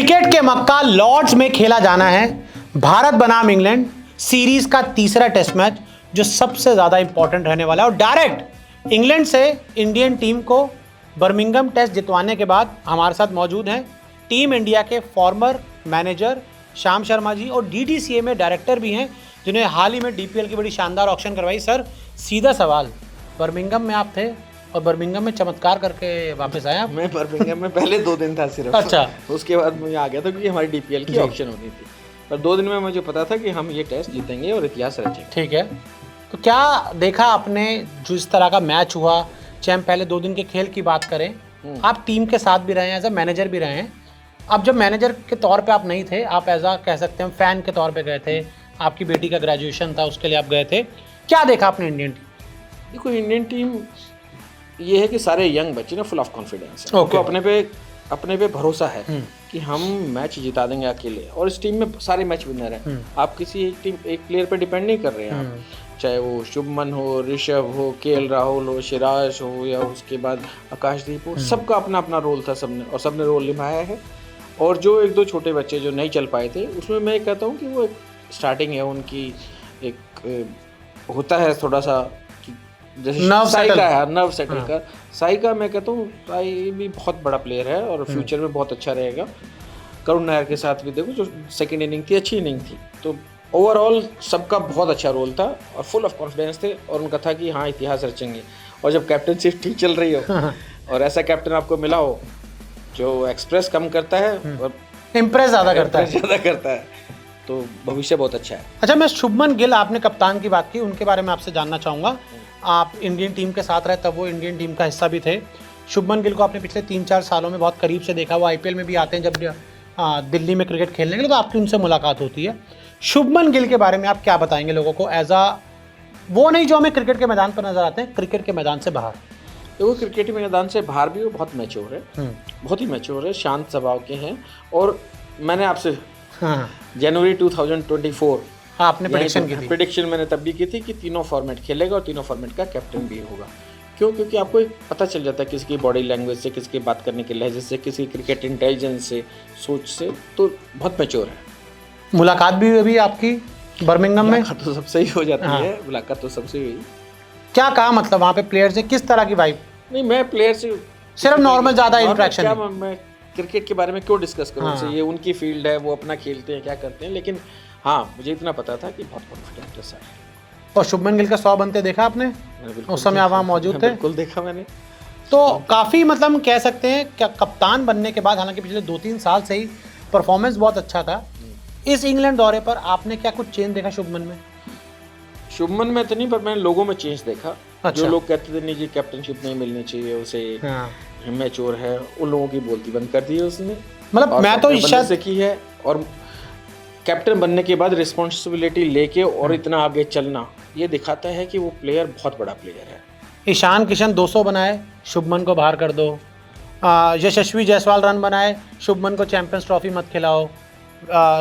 Cricket के मक्का Lord's में खेला जाना है भारत बनाम इंग्लैंड सीरीज का तीसरा टेस्ट मैच, जो सबसे ज्यादा इंपॉर्टेंट रहने वाला है। और डायरेक्ट इंग्लैंड से इंडियन टीम को बर्मिंघम टेस्ट जितवाने के बाद हमारे साथ मौजूद हैं टीम इंडिया के फॉर्मर मैनेजर श्याम शर्मा जी, और डीडीसीए में डायरेक्टर भी हैं, जिन्हें हाल ही में डीपीएल की बड़ी शानदार ऑक्शन करवाई। सर, सीधा सवाल, बर्मिंघम में आप थे और बर्मिंघम में चमत्कार करके वापस आए आप? मैं बर्मिंघम में पहले 2 दिन था सिर्फ। अच्छा। उसके बाद मुझे आ गया था क्योंकि हमारी डीपीएल की ऑक्शन होनी थी, पर 2 दिन में मुझे पता था कि हम ये टेस्ट जीतेंगे और इतिहास रचेंगे। ठीक है, तो क्या देखा आपने जो इस तरह का मैच हुआ? चाहे हम पहले 2 दिन के खेल की बात करें, आप टीम के साथ भी रहे हैं, एज अ मैनेजर भी रहे हैं। अब जब मैनेजर के तौर पे आप नहीं थे, आप एज अ कह सकते हैं फैन के तौर पे गए थे, आपकी बेटी का ग्रेजुएशन था, उसके लिए आप गए थे। क्या देखा आपने इंडियन टीम? देखो, इंडियन टीम ये है कि सारे यंग बच्चे ना फुल ऑफ कॉन्फिडेंस है, उनको अपने पे भरोसा है कि हम मैच जिता देंगे अकेले, और इस टीम में सारे मैच विनर हैं। आप किसी एक प्लेयर पे डिपेंड नहीं कर रहे हैं आप, चाहे वो शुभमन हो, ऋषभ हो, केएल राहुल हो, सिराज हो, या उसके बाद आकाशदीप हो, सबका अपना अपना रोल था सबने, और सबने रोल निभाया है। और जो 1-2 छोटे बच्चे जो नहीं चल पाए थे, उसमें मैं कहता हूँ कि वो एक स्टार्टिंग है उनकी, एक होता है थोड़ा सा जैसे नर्व सेटल का। साई का मैं कहता हूँ, साई भी बहुत बड़ा प्लेयर है और फ्यूचर में बहुत अच्छा रहेगा। करुण नायर के साथ भी देखो, जो सेकंड इनिंग थी अच्छी इनिंग थी, तो ओवरऑल सबका बहुत अच्छा रोल था और फुल ऑफ कॉन्फिडेंस थे, और उनका था कि हाँ इतिहास रचेंगे। और जब कैप्टनशिप ठीक चल रही हो और ऐसा कैप्टन आपको मिला हो जो एक्सप्रेस कम करता है और इम्प्रेस ज़्यादा करता है, तो भविष्य बहुत अच्छा है। अच्छा, मैं शुभमन गिल, आपने कप्तान की बात की, उनके बारे में आपसे जानना चाहूँगा। आप इंडियन टीम के साथ रहे, तब वो इंडियन टीम का हिस्सा भी थे। शुभमन गिल को आपने पिछले 3-4 सालों में बहुत करीब से देखा। वो आईपीएल में भी आते हैं जब दिल्ली में क्रिकेट खेलने के लिए, तो आपकी उनसे मुलाकात होती है। शुभमन गिल के बारे में आप क्या बताएंगे लोगों को, एज अ वो नहीं जो हमें क्रिकेट के मैदान पर नजर आते हैं, क्रिकेट के मैदान से बाहर? वो क्रिकेट के मैदान से बाहर भी वो बहुत मैच्योर है, बहुत ही मैच्योर है, शांत स्वभाव के हैं। और मैंने आपसे जनवरी 2024 आपने प्रेडिक्शन मैंने तब भी की थी कि तीनों फॉर्मेट खेलेगा और तीनों फॉर्मेट का कैप्टन भी होगा। क्यों? क्योंकि आपको एक पता चल जाता है किसकी बॉडी लैंग्वेज से, किसकी बात करने के लहजे से, किसी क्रिकेट इंटेलिजेंस से, सोच से, तो बहुत मैच्योर है। मुलाकात भी हुई आपकी बर्मिंघम में? मुलाकात तो सबसे ही हो जाती है, मुलाकात तो सबसे हुई। क्या कहा, मतलब वहाँ पे प्लेयर से किस तरह की वाइब? नहीं, मैं प्लेयर से सिर्फ नॉर्मल ज़्यादा इंटरेक्शन। क्या मैं क्रिकेट के बारे में क्यों डिस्कस करूँ? ये उनकी फील्ड है, वो अपना खेलते हैं, क्या करते हैं। लेकिन हाँ, मुझे इतना पता था कि बहुत कॉन्फिडेंट है सारे। और शुभमन गिल का 100 बनते देखा आपने? उस समय आप वहाँ मौजूद थे? बिल्कुल देखा मैंने। तो काफ़ी मतलब कह सकते हैं क्या कप्तान बनने के बाद, हालांकि पिछले 2-3 साल से ही परफॉर्मेंस बहुत अच्छा था, इस इंग्लैंड दौरे पर आपने क्या कुछ चेंज देखा शुभमन में? शुभमन में तो नहीं, पर मैंने लोगों में चेंज देखा। अच्छा। जो लोग कहते थे नहीं जी कैप्टनशिप नहीं मिलनी चाहिए उसे, मैच्योर है, उन लोगों की बोलती बंद कर दी है उसने। मतलब मैं तो इच्छा से की है, और कैप्टन बनने के बाद रिस्पॉन्सिबिलिटी लेके और इतना आगे चलना, ये दिखाता है कि वो प्लेयर बहुत बड़ा प्लेयर है। ईशान किशन 200 बनाए, शुभमन को बाहर कर दो। यशस्वी जायसवाल रन बनाए, शुभमन को चैंपियंस ट्रॉफी मत खिलाओ।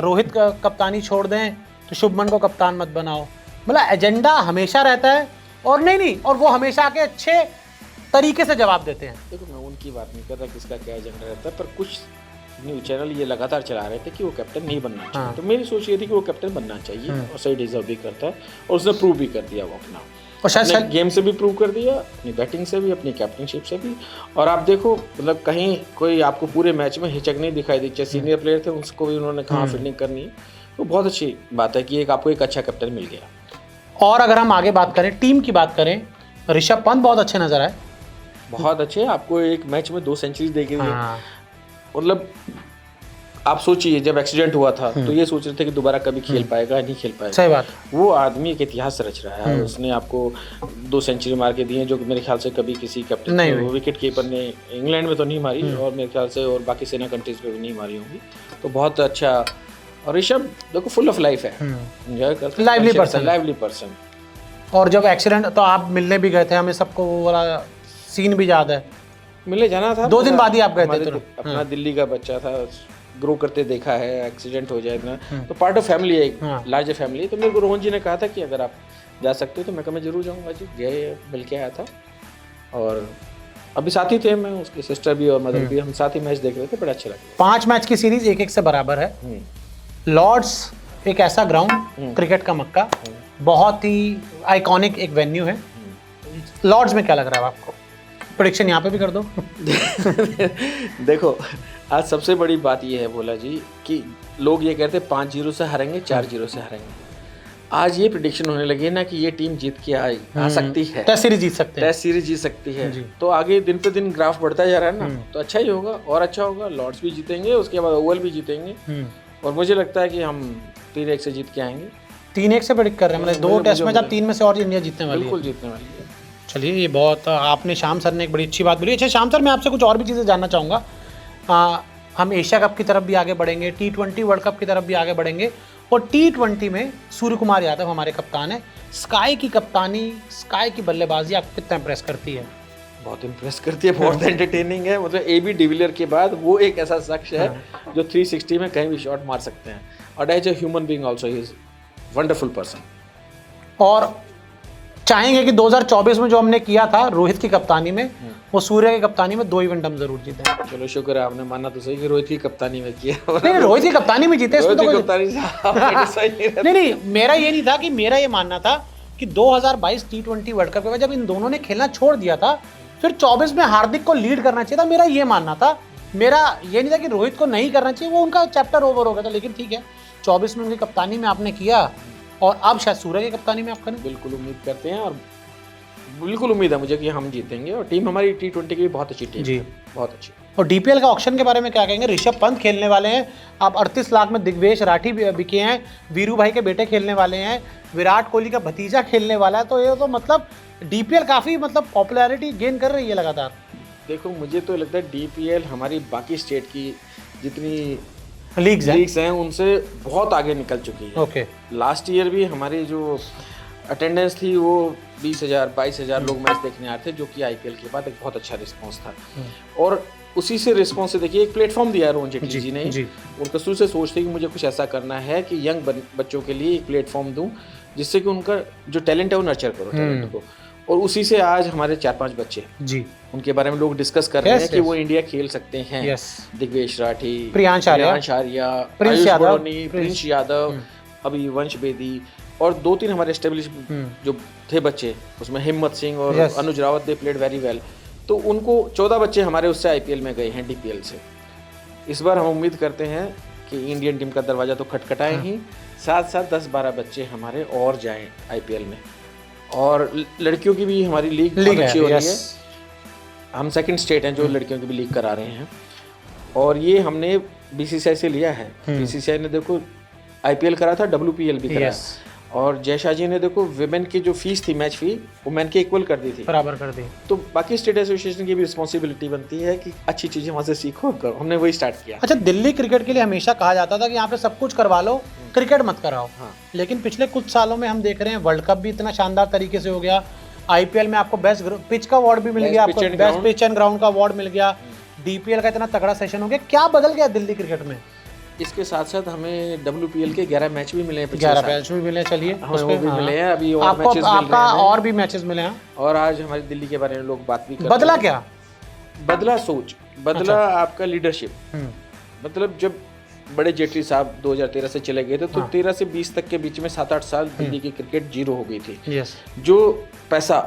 रोहित का कप्तानी छोड़ दें तो शुभमन को कप्तान मत बनाओ। मतलब एजेंडा हमेशा रहता है, और नहीं, और वो हमेशा आके अच्छे तरीके से जवाब देते हैं। देखो, मैं उनकी बात नहीं कर रहा किसका क्या एजेंडा रहता है, पर कुछ न्यूज़ चैनल ये लगातार चला रहे थे कि वो कैप्टन नहीं बनना चाहिए। तो मेरी सोच ये थी कि वो कैप्टन बनना चाहिए, और सही डिजर्व भी करता है, और उसने प्रूव भी कर दिया वो अपना, और शायद गेम से भी प्रूव कर दिया, अपनी बैटिंग से भी, अपनी कैप्टनशिप से भी। और आप देखो, मतलब कहीं कोई आपको पूरे मैच में हिचक नहीं दिखाई दी, चाहे सीनियर प्लेयर थे उसको भी उन्होंने कहा फील्डिंग करनी है, तो बहुत अच्छी बात है कि आपको एक अच्छा कैप्टन मिल गया। और अगर हम आगे बात करें, टीम की बात करें, ऋषभ पंत बहुत अच्छे नजर आए, बहुत अच्छे। आपको एक मैच में 2 सेंचुरी देखी है, मतलब आप सोचिए जब एक्सीडेंट हुआ था तो ये सोच रहे थे कि दोबारा कभी खेल पाएगा, नहीं खेल पाएगा। सही बात। वो आदमी एक इतिहास रच रहा है, उसने आपको 2 सेंचुरी मार के दिए, जो मेरे ख्याल से कभी किसी कैप्टन विकेट कीपर ने इंग्लैंड में तो नहीं मारी, और मेरे ख्याल से और बाकी सेना कंट्रीज पे भी नहीं मारी होंगी। तो बहुत अच्छा। और ऋषभ देखो फुल ऑफ लाइफ है, एंजॉय करता है, लाइवली पर्सन। और जब एक्सीडेंट, तो आप मिलने भी गए थे, हमें सबको वो वाला सीन भी याद है। मिलने जाना था, 2 दिन बाद ही आप गए थे। अपना दिल्ली का बच्चा था, ग्रो करते देखा है, एक्सीडेंट हो जाए ना, तो पार्ट ऑफ फैमिली है, एक लार्जर फैमिली है। तो मेरे को रोहन जी ने कहा था कि अगर आप जा सकते हो तो मैं कहा मैं जरूर जाऊँगा जी। गए, मिल के आया था, और अभी साथ ही थे, मैं उसके सिस्टर भी और मदर भी, हम साथ ही मैच देख रहे थे, बड़ा अच्छा लगा। 5 मैच की सीरीज 1-1 से बराबर है। लॉर्ड्स एक ऐसा ग्राउंड, क्रिकेट का मक्का, बहुत ही आइकॉनिक एक वेन्यू है। लॉर्ड्स में क्या लग रहा है आपको? प्रेडिक्शन यहाँ पे भी कर दो। देखो, आज सबसे बड़ी बात ये है भोला जी कि लोग ये कहते हैं 5-0 से हारेंगे, 4-0 से हारेंगे। आज ये प्रेडिक्शन होने लगी है ना कि ये टीम जीत के आ सकती है, टेस्ट सीरीज जीत सकते हैं, टेस्ट सीरीज जीत सकती है। तो आगे दिन पे दिन ग्राफ बढ़ता जा रहा है ना, तो अच्छा ही होगा और अच्छा होगा। लॉर्ड्स भी जीतेंगे, उसके बाद ओवल भी जीतेंगे, और मुझे लगता है कि हम 3-1 से जीत के आएंगे। 3-1 से प्रेडिक्ट कर रहे हैं, मतलब 2 टेस्ट मैच, अब 3 में से और इंडिया जीतने वाली है। बिल्कुल जीतने वाली है। चलिए, ये बहुत, आपने श्याम सर ने एक बड़ी अच्छी बात बोली। अच्छा श्याम सर, मैं आपसे कुछ और भी चीज़ें जानना चाहूँगा। हम एशिया कप की तरफ भी आगे बढ़ेंगे, T20 वर्ल्ड कप की तरफ भी आगे बढ़ेंगे, और T20 में सूर्य कुमार यादव हमारे कप्तान है। स्काई की कप्तानी, स्काई की बल्लेबाजी आपको कितना इम्प्रेस करती है? बहुत इम्प्रेस करती है, बहुत एंटरटेनिंग है। मतलब AB डिविलियर के बाद वो एक ऐसा शख्स है जो 360 में कहीं भी शॉट मार सकते हैं, और as a human being also he is wonderful person. और चाहेंगे कि 2024 में जो हमने किया था रोहित की कप्तानी में, वो सूर्य की कप्तानी में 2 इवेंट हम जरूर जीते। चलो शुक्र है, आपने माना तो सही कि रोहित की कप्तानी में किया। नहीं, रोहित की कप्तानी में जीते, इसमें तो नहीं, मेरा ये नहीं था कि, मेरा ये मानना था कि 2022 T20 वर्ल्ड कप के बाद जब इन दोनों ने खेलना छोड़ दिया था, फिर 24 में हार्दिक को लीड करना चाहिए था। मेरा ये मानना था, मेरा ये नहीं था कि रोहित को नहीं करना चाहिए, वो उनका चैप्टर ओवर हो गया था। लेकिन ठीक है, 24 में उनकी कप्तानी में आपने किया, और अब शायद सूर्य की कप्तानी में आप करें। बिल्कुल उम्मीद करते हैं, और बिल्कुल उम्मीद है मुझे कि हम जीतेंगे, और टीम हमारी T20 की भी बहुत अच्छी टीम है, बहुत अच्छी। और DPL का ऑक्शन के बारे में क्या कहेंगे? ऋषभ पंत खेलने वाले हैं, आप 38 लाख में दिग्वेश राठी बिके हैं, वीरू भाई के बेटे खेलने वाले हैं, विराट कोहली का भतीजा खेलने वाला है, तो ये तो मतलब DPL काफ़ी मतलब पॉपुलैरिटी गेन कर रही है लगातार। देखो, मुझे तो लगता है DPL हमारी बाकी स्टेट की जितनी लीग्स हैं उनसे बहुत आगे निकल चुकी है। ओके। लास्ट ईयर भी हमारी जो अटेंडेंस थी वो 20,000-22,000 लोग मैच देखने आए थे, जो कि IPL के बाद एक बहुत अच्छा रिस्पांस था। और उसी से रिस्पांस से देखिए एक प्लेटफॉर्म दिया अरुण जेटली जी ने। उनका शुरू से सोच थी कि मुझे कुछ ऐसा करना है कि यंग बच्चों के लिए एक प्लेटफॉर्म दूं, जिससे कि उनका जो टैलेंट है वो नर्चर करो टैलेंट को। और उसी से आज हमारे 4-5 बच्चे उनके बारे में लोग डिस्कस कर रहे हैं कि वो इंडिया खेल सकते हैं। दिग्वेश राठी, प्रियांश आर्या, प्रिंस यादव, अभी वंश बेदी, और 2-3 हमारे एस्टेब्लिश जो थे बच्चे, उसमें हिम्मत सिंह और Anuj Rawat, they played very well. तो उनको 14 बच्चे हमारे उससे IPL में गए हैं DPL से। इस बार हम उम्मीद करते हैं कि इंडियन टीम का दरवाज़ा तो खटखटाए ही, साथ साथ 10-12 बच्चे हमारे और जाएं IPL में। और लड़कियों की भी हमारी लीग अच्छी हो रही है। हम सेकंड स्टेट हैं जो लड़कियों की भी लीग करा रहे हैं, और ये हमने BCCI से लिया है। BCCI ने देखो IPL करा था, WPL भी करा, और जयशाह जी ने देखो विमेन की जो फीस थी, मैच फी, वो मैन के इक्वल कर दी थी, बराबर कर दी। तो बाकी स्टेट एसोसिएशन की भी रिस्पॉन्सिबिलिटी बनती है कि अच्छी चीजें वहाँ से सीखो, करो। हमने वही स्टार्ट किया। अच्छा, दिल्ली क्रिकेट के लिए हमेशा कहा जाता था कि यहाँ पे सब कुछ करवा लो, क्रिकेट मत कराओ। लेकिन पिछले कुछ सालों में हम देख रहे हैं वर्ल्ड कप भी इतना शानदार तरीके से हो गया, IPL में आपको बेस्ट पिच का अवार्ड भी मिल गया, आपको बेस्ट पिच एंड ग्राउंड का अवार्ड मिल गया, DPL का इतना तगड़ा सेशन हो गया। क्या बदल गया दिल्ली क्रिकेट में? इसके साथ साथ हमें WPL के 11 मैच भी मिले हैं, 11 मैच भी मिले। चलिए, उस पे भी मिले हैं, अभी और मैचेस मिल रहे हैं, और भी मैचेस मिले हैं। और आज हमारी दिल्ली के बारे में लोग बात भी कर रहे हैं। बदला क्या? बदला सोच, बदला आपका लीडरशिप। मतलब जब बड़े जेटली साहब 2013 से चले गए थे, तो 13 से 20 तक के बीच में 7-8 साल दिल्ली की क्रिकेट जीरो हो गई थी। जो पैसा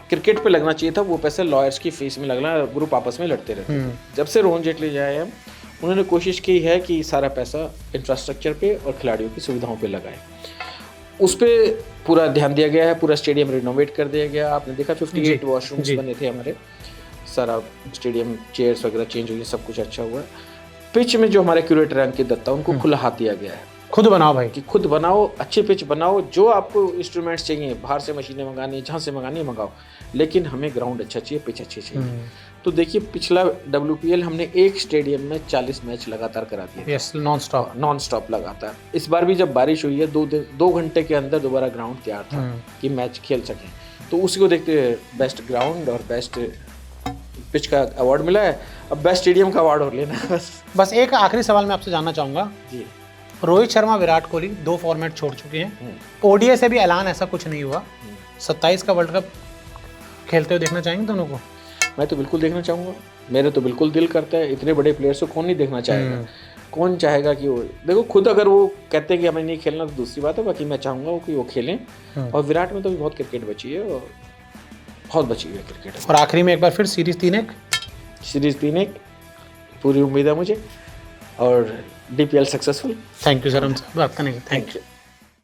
क्रिकेट पे लगना चाहिए था, वो पैसा लॉयर्स की फीस में लगना, ग्रुप आपस में लड़ते रहते थे। जब से रोहन जेटली जाए हैं, उन्होंने कोशिश की है कि सारा पैसा इंफ्रास्ट्रक्चर पे और खिलाड़ियों की सुविधाओं पे लगाए। उस पर पूरा ध्यान दिया गया है, पूरा स्टेडियम रिनोवेट कर दिया गया। आपने देखा 58 वॉशरूम्स बने थे हमारे, सारा स्टेडियम चेयर्स वगैरह चेंज हुई, सब कुछ अच्छा हुआ है। पिच में जो हमारे क्यूरेटर अंकित दत्ता, उनको खुला हाथ दिया गया है, खुद बनाओ भाई, कि खुद बनाओ, अच्छे पिच बनाओ, जो आपको इंस्ट्रूमेंट्स चाहिए, बाहर से मशीनें मंगानी, जहाँ से मंगानी मंगाओ, लेकिन हमें ग्राउंड अच्छा चाहिए, पिच अच्छी चाहिए। तो देखिए, पिछला WPL हमने एक स्टेडियम में 40 मैच लगातार करा दिए, नॉन स्टॉप लगातार। इस बार भी जब बारिश हुई है, 2 घंटे के अंदर दोबारा ग्राउंड तैयार था कि मैच खेल सकें। तो उसी को देखते हुए बेस्ट ग्राउंड और बेस्ट पिच का अवार्ड मिला है। अब बेस्ट स्टेडियम का अवार्ड और लेना है बस। एक आखिरी सवाल मैं आपसे जानना चाहूँगा जी, रोहित शर्मा, विराट कोहली 2 फॉर्मेट छोड़ चुके हैं, ODI से भी ऐलान ऐसा कुछ नहीं हुआ, 27 का वर्ल्ड कप खेलते हुए देखना चाहेंगे दोनों को? मैं तो बिल्कुल देखना चाहूँगा, मेरे तो बिल्कुल दिल करता है। इतने बड़े प्लेयर्स को कौन नहीं देखना चाहेगा, कौन चाहेगा कि वो देखो खुद अगर वो कहते हैं कि हमें नहीं खेलना तो दूसरी बात है, बाकी मैं चाहूँगा कि वो खेलें। और विराट में तो भी बहुत क्रिकेट बची है और बहुत बची हुई है क्रिकेट। और आखिरी में एक बार फिर सीरीज़ 3-1 पूरी उम्मीद है मुझे और DPL successful. Thank you sir, हमसे बात करने के लिए। Thank you.